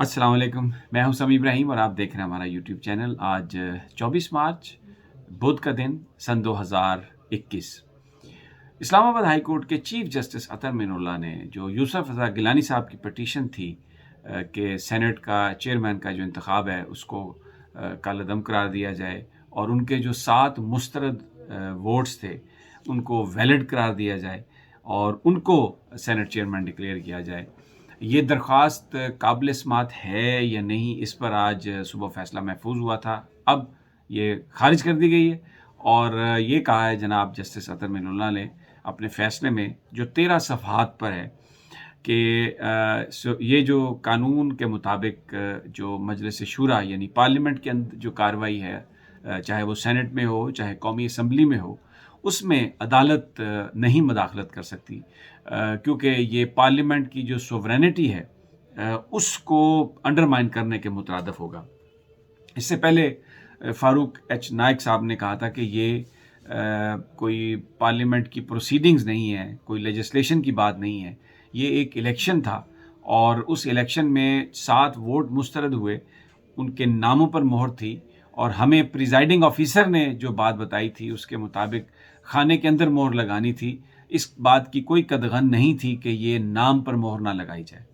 अस्सलाम वालेकुम। मैं हूं समी इब्राहिम और आप देख रहे हैं हमारा यूट्यूब चैनल। आज 24 मार्च बुध का दिन सन 2021। इस्लामाबाद हाई कोर्ट के चीफ जस्टिस अतर मिनुल्लाह ने जो यूसुफ रज़ा गिलानी साहब की पटिशन थी कि सेनेट का चेयरमैन का जो इंतखाब है उसको कालअदम करार दिया जाए और उनके जो 7 मुस्तरद वोट्स थे उनको वैलिड करार दिया जाए और उनको सेनेट चेयरमैन डिक्लेयर किया जाए। ये दरख्वास्त काबिल समात है या नहीं, इस पर आज सुबह फ़ैसला महफूज हुआ था। अब ये खारिज कर दी गई है और ये कहा है जनाब जस्टिस अतर मिनुल्लाह ने अपने फ़ैसले में जो 13 सफ़हात पर है कि ये जो कानून के मुताबिक जो मजलिस शूरा यानी पार्लियामेंट के अंदर जो कार्रवाई है, चाहे वो सेनेट में हो चाहे कौमी असम्बली में हो, उसमें अदालत नहीं मदाखलत कर सकती, क्योंकि ये पार्लियामेंट की जो सोवरेनिटी है उसको अंडरमाइन करने के मुतरादिफ होगा। इससे पहले फ़ारूक एच नाइक साहब ने कहा था कि ये कोई पार्लियामेंट की प्रोसीडिंग्स नहीं है, कोई लेजिस्लेशन की बात नहीं है, ये एक इलेक्शन था और उस इलेक्शन में 7 वोट मुस्तरद हुए, उनके नामों पर मोहर थी और हमें प्रिजाइडिंग ऑफिसर ने जो बात बताई थी उसके मुताबिक खाने के अंदर मोहर लगानी थी। इस बात की कोई कदगन नहीं थी कि ये नाम पर मोहर ना लगाई जाए।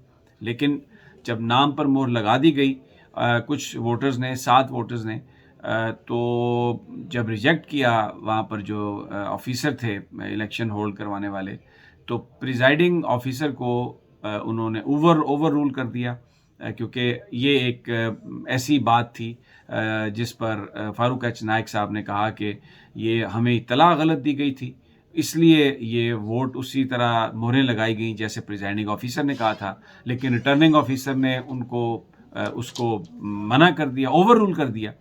लेकिन जब नाम पर मोहर लगा दी गई कुछ वोटर्स ने, 7 वोटर्स ने, तो जब रिजेक्ट किया वहाँ पर जो ऑफिसर थे इलेक्शन होल्ड करवाने वाले, तो प्रिजाइडिंग ऑफिसर को उन्होंने ओवर रूल कर दिया, क्योंकि ये एक ऐसी बात थी जिस पर फ़ारूक एच नाइक साहब ने कहा कि ये हमें इत्तला गलत दी गई थी, इसलिए ये वोट उसी तरह मोहरें लगाई गई जैसे प्रिजाइडिंग ऑफिसर ने कहा था, लेकिन रिटर्निंग ऑफिसर ने उनको उसको मना कर दिया, ओवर रूल कर दिया,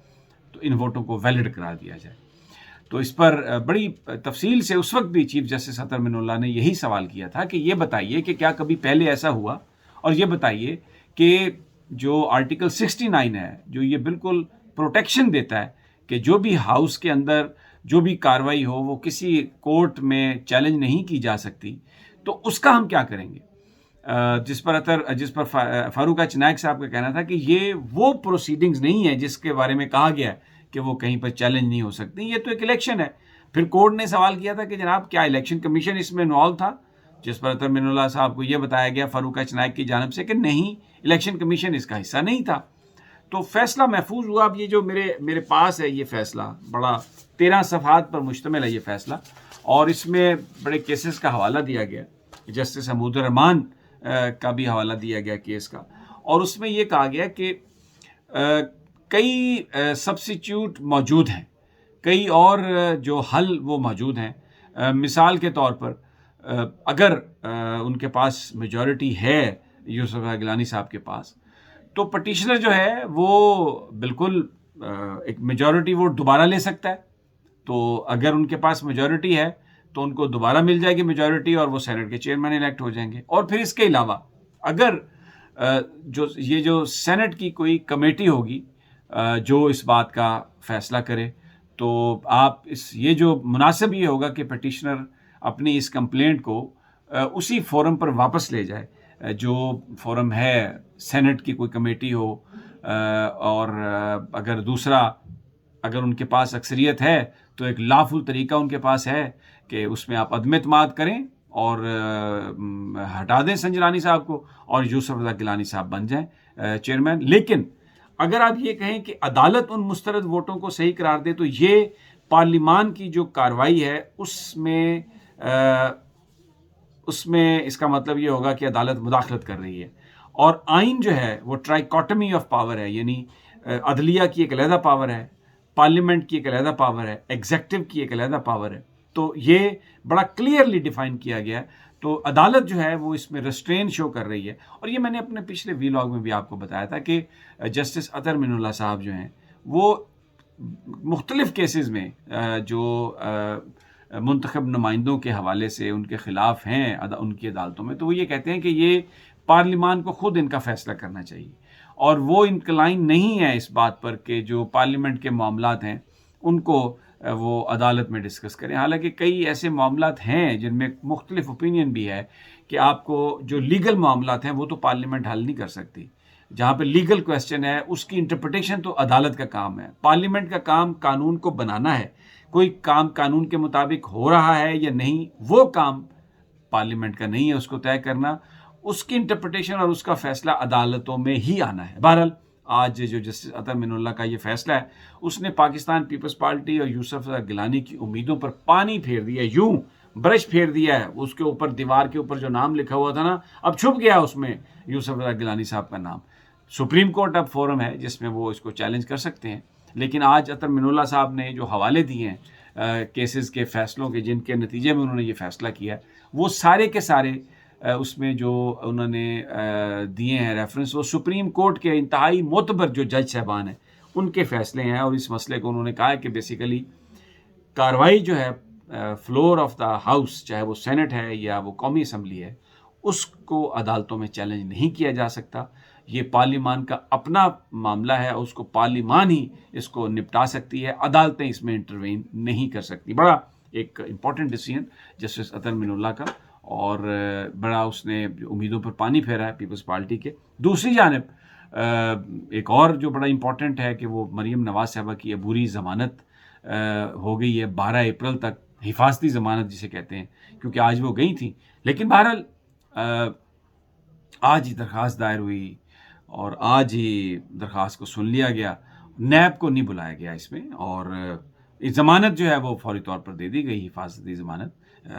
तो इन वोटों को वैलिड करार दिया जाए। तो इस पर बड़ी तफसील से उस वक्त भी चीफ जस्टिस अतर मिनुल्लाह ने यही सवाल किया था कि ये बताइए कि क्या कभी पहले ऐसा हुआ, और ये बताइए कि जो आर्टिकल 69 है जो ये बिल्कुल प्रोटेक्शन देता है कि जो भी हाउस के अंदर जो भी कार्रवाई हो वो किसी कोर्ट में चैलेंज नहीं की जा सकती, तो उसका हम क्या करेंगे। जिस पर फ़ारूक एच नाइक साहब का कहना था कि ये वो प्रोसीडिंग्स नहीं है जिसके बारे में कहा गया है कि वो कहीं पर चैलेंज नहीं हो सकती, ये तो एक इलेक्शन है। फिर कोर्ट ने सवाल किया था कि जनाब क्या इलेक्शन कमीशन इसमें इन्वॉल्व था, जिस पर अतर मिनुल्लाह साहब को ये बताया गया फ़ारूक एच नाइक की जानिब से कि नहीं, इलेक्शन कमीशन इसका हिस्सा नहीं था। तो फैसला महफूज हुआ। अब ये जो मेरे पास है ये फैसला बड़ा 13 सफ़हात पर मुश्तमिल है ये फैसला, और इसमें बड़े केसेस का हवाला दिया गया, जस्टिस महमूद रहमान का भी हवाला दिया गया केस का, और उसमें ये कहा गया कि कई सब्स्टिट्यूट मौजूद हैं, कई और जो हल वो मौजूद हैं। मिसाल के तौर पर अगर उनके पास मेजॉरिटी है यूसुफ गिलानी साहब के पास, तो पटिशनर जो है वो बिल्कुल एक मेजॉरिटी वोट दोबारा ले सकता है। तो अगर उनके पास मेजॉरिटी है तो उनको दोबारा मिल जाएगी मेजॉरिटी और वो सेनेट के चेयरमैन इलेक्ट हो जाएंगे। और फिर इसके अलावा अगर जो सेनेट की कोई कमेटी होगी जो इस बात का फैसला करे, तो आप ये जो मुनासिब ये होगा कि पटिशनर अपनी इस कंप्लेंट को उसी फोरम पर वापस ले जाए, जो फोरम है सेनेट की कोई कमेटी हो, और अगर दूसरा अगर उनके पास अक्सरियत है तो एक लाफुल तरीका उनके पास है कि उसमें आप अदम एतमाद करें और हटा दें संजरानी साहब को और यूसुफ रज़ा गिलानी साहब बन जाएं चेयरमैन। लेकिन अगर आप ये कहें कि अदालत उन मुस्तरद वोटों को सही करार दे, तो ये पार्लिमान की जो कार्रवाई है उसमें इसका मतलब ये होगा कि अदालत मुदाखलत कर रही है। और आइन जो है वो ट्राइकोटमी ऑफ पावर है, यानी अदलिया की एक अलहदा पावर है, पार्लियामेंट की एक अलहदा पावर है, एग्जेक्टिव की एक अलहदा पावर है। तो ये बड़ा क्लियरली डिफाइन किया गया है। तो अदालत जो है वो इसमें रेस्ट्रेन शो कर रही है। और ये मैंने अपने पिछले वीलॉग में भी आपको बताया था कि जस्टिस अतर मिनुल्लाह साहब जो हैं वो मुख्तलिफ केसेस में जो मुंतखब नुमाइंदों के हवाले से उनके ख़िलाफ़ हैं उनकी अदालतों में, तो वो ये कहते हैं कि ये पार्लिमान को ख़ुद इनका फ़ैसला करना चाहिए, और वो इंक्लाइन नहीं है इस बात पर कि जो पार्लियामेंट के मामलात हैं उनको वो अदालत में डिस्कस करें। हालांकि कई ऐसे मामलात हैं जिनमें मुख्तलिफ ओपिनियन भी है कि आपको जो लीगल मामलात हैं वो तो पार्लियामेंट हल नहीं कर सकती। जहाँ पे लीगल क्वेश्चन है उसकी इंटरप्रिटेशन तो अदालत का काम है। पार्लियामेंट का काम कानून को बनाना है। कोई काम कानून के मुताबिक हो रहा है या नहीं, वो काम पार्लियामेंट का नहीं है उसको तय करना। उसकी इंटरप्रिटेशन और उसका फैसला अदालतों में ही आना है। बहरहाल आज जो जस्टिस अतर मिनुल्लाह का ये फैसला है, उसने पाकिस्तान पीपल्स पार्टी और यूसुफ गिलानी की उम्मीदों पर पानी फेर दिया, यूं ब्रश फेर दिया है। उसके ऊपर दीवार के ऊपर जो नाम लिखा हुआ था ना, अब छुप गया उसमें यूसुफ गिलानी साहब का नाम। सुप्रीम कोर्ट अब फोरम है जिसमें वो इसको चैलेंज कर सकते हैं। लेकिन आज अतर मिनुल्लाह साहब ने जो हवाले दिए हैं केसेस के फैसलों के, जिनके नतीजे में उन्होंने ये फैसला किया, वो सारे के सारे उसमें जो उन्होंने दिए हैं रेफरेंस, वो सुप्रीम कोर्ट के इंतहाई मोतबर जो जज साहबान हैं उनके फैसले हैं। और इस मसले को उन्होंने कहा है कि बेसिकली कार्रवाई जो है फ्लोर ऑफ द हाउस, चाहे वो सेनेट है या वो कौमी असम्बली है, उसको अदालतों में चैलेंज नहीं किया जा सकता। ये पार्लियामान का अपना मामला है, उसको पार्लियामान ही इसको निपटा सकती है, अदालतें इसमें इंटरवेन नहीं कर सकती। बड़ा एक इम्पॉर्टेंट डिसीजन जस्टिस अतर मिनुल्लाह का, और बड़ा उसने उम्मीदों पर पानी फेरा है पीपल्स पार्टी के। दूसरी जानिब एक और जो बड़ा इम्पॉर्टेंट है कि वो मरीम नवाज साहबा की अबूरी ज़मानत हो गई है 12 अप्रैल तक, हिफाजती ज़मानत जिसे कहते हैं, क्योंकि आज वो गई थी। लेकिन बहरहाल आज ही दरख्वास्त दायर हुई और आज ही दरख्वास्त को सुन लिया गया। नैब को नहीं बुलाया गया इसमें, और ज़मानत जो है वो फौरी तौर पर दे दी गई, हिफाजती ज़मानत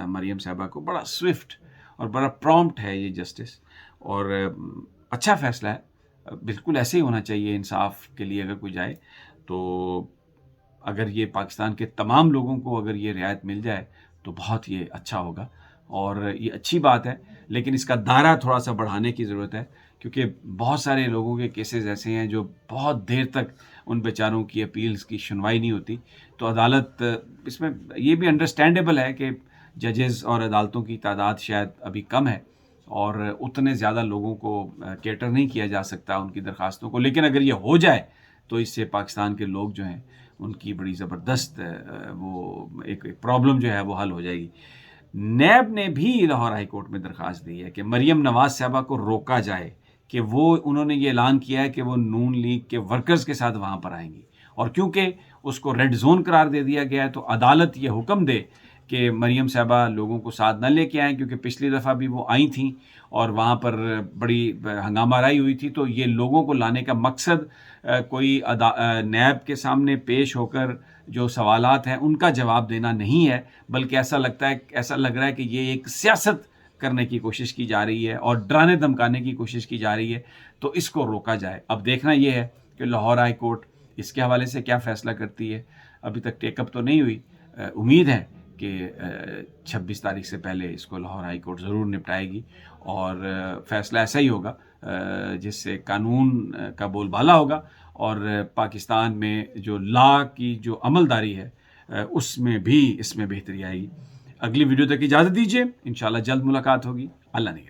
मरीम साहबा को। बड़ा स्विफ्ट और बड़ा प्रॉम्प्ट है ये जस्टिस, और अच्छा फ़ैसला है। बिल्कुल ऐसे ही होना चाहिए इंसाफ के लिए। अगर कोई जाए तो अगर ये पाकिस्तान के तमाम लोगों को अगर ये रियायत मिल जाए तो बहुत ये अच्छा होगा, और ये अच्छी बात है। लेकिन इसका दायरा थोड़ा सा बढ़ाने की ज़रूरत है, क्योंकि बहुत सारे लोगों के केसेस ऐसे हैं जो बहुत देर तक उन बेचारों की अपील्स की सुनवाई नहीं होती। तो अदालत इसमें ये भी अंडरस्टैंडेबल है कि जजेस और अदालतों की तादाद शायद अभी कम है और उतने ज़्यादा लोगों को कैटर नहीं किया जा सकता उनकी दरख्वास्तों को। लेकिन अगर ये हो जाए तो इससे पाकिस्तान के लोग जो हैं उनकी बड़ी ज़बरदस्त वो एक प्रॉब्लम जो है वो हल हो जाएगी। नैब ने भी लाहौर हाई कोर्ट में दरख्वास्त दी है कि मरीम नवाज साहबा को रोका जाए, कि वो उन्होंने ये ऐलान किया है कि वो नून लीग के वर्कर्स के साथ वहाँ पर आएंगी, और क्योंकि उसको रेड जोन करार दे दिया गया है तो अदालत ये हुक्म दे कि मरीम साहबा लोगों को साथ न लेके आएँ, क्योंकि पिछली दफ़ा भी वो आई थी और वहाँ पर बड़ी हंगामा राई हुई थी। तो ये लोगों को लाने का मकसद कोई नैब के सामने पेश होकर जो सवालात हैं उनका जवाब देना नहीं है, बल्कि ऐसा लग रहा है कि ये एक सियासत करने की कोशिश की जा रही है और डराने धमकाने की कोशिश की जा रही है। तो इसको रोका जाए। अब देखना ये है कि लाहौर हाई कोर्ट इसके हवाले से क्या फ़ैसला करती है। अभी तक टेकअप तो नहीं हुई। उम्मीद है कि 26 तारीख से पहले इसको लाहौर हाई कोर्ट ज़रूर निपटाएगी, और फ़ैसला ऐसा ही होगा जिससे कानून का बोलबाला होगा और पाकिस्तान में जो लॉ की जो अमलदारी है उसमें भी इसमें बेहतरी आएगी। अगली वीडियो तक इजाज़त दीजिए। इंशाल्लाह जल्द मुलाकात होगी। अल्लाह ने